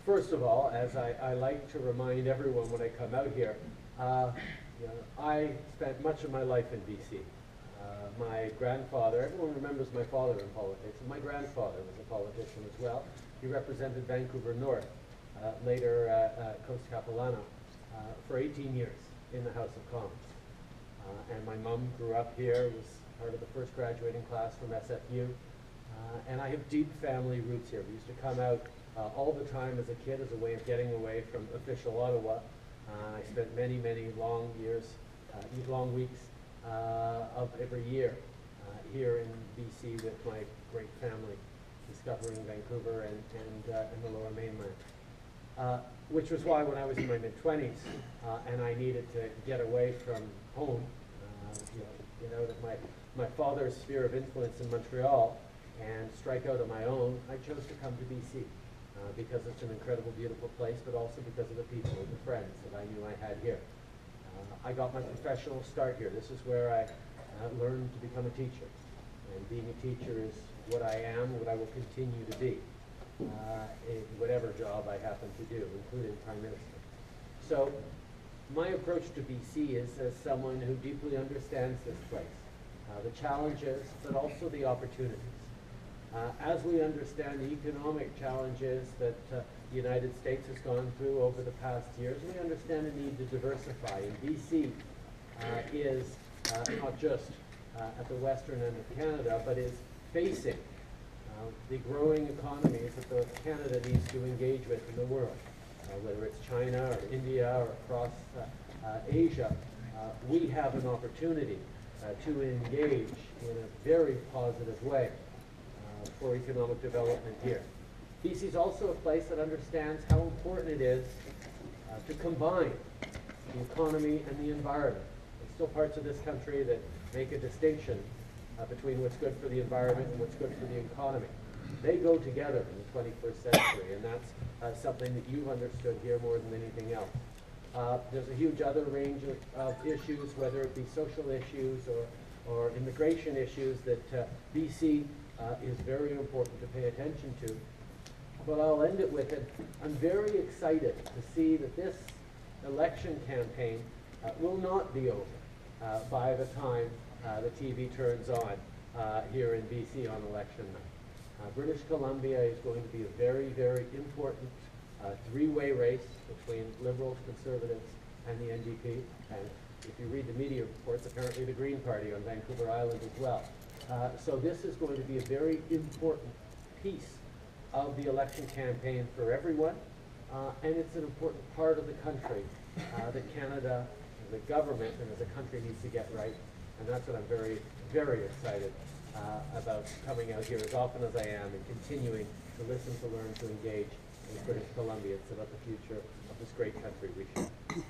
First of all, as I like to remind everyone when I come out here, I spent much of my life in BC. My grandfather, everyone remembers my father in politics, and my grandfather was a politician as well. He represented Vancouver North, later Coast Capilano, for 18 years in the House of Commons. And my mom grew up here, was part of the first graduating class from SFU, and I have deep family roots here. We used to come out all the time as a kid as a way of getting away from official Ottawa. I spent many, many long years, long weeks of every year here in BC with my great family, discovering Vancouver and the Lower Mainland. Which was why when I was in my mid-20s and I needed to get away from home, get out of my father's sphere of influence in Montreal and strike out on my own, I chose to come to BC because it's an incredible, beautiful place, but also because of the people and the friends that I knew I had here. I got my professional start here. This is where I learned to become a teacher. And being a teacher is what I am, what I will continue to be, in whatever job I happen to do, including Prime Minister. So my approach to BC is as someone who deeply understands this place, the challenges, but also the opportunities. As we understand the economic challenges that the United States has gone through over the past years, we understand the need to diversify. And BC is not just at the western end of Canada, but is facing the growing economies that Canada needs to engage with in the world. Whether it's China or India or across Asia, we have an opportunity to engage in a very positive way for economic development here. BC is also a place that understands how important it is to combine the economy and the environment. There's still parts of this country that make a distinction between what's good for the environment and what's good for the economy. They go together in the 21st century, and that's something that you've understood here more than anything else. There's a huge other range of issues, whether it be social issues or immigration issues, that BC is very important to pay attention to. But I'll end it with it. I'm very excited to see that this election campaign will not be over by the time the TV turns on here in BC on election night. British Columbia is going to be a very, very important three-way race between Liberals, Conservatives, and the NDP. And if you read the media reports, apparently the Green Party on Vancouver Island as well. So this is going to be a very important piece of the election campaign for everyone, and it's an important part of the country that Canada, the government, and as a country needs to get right. And that's what I'm very, very excited about coming out here as often as I am and continuing to listen, to learn, to engage in British Columbia. It's about the future of this great country we share.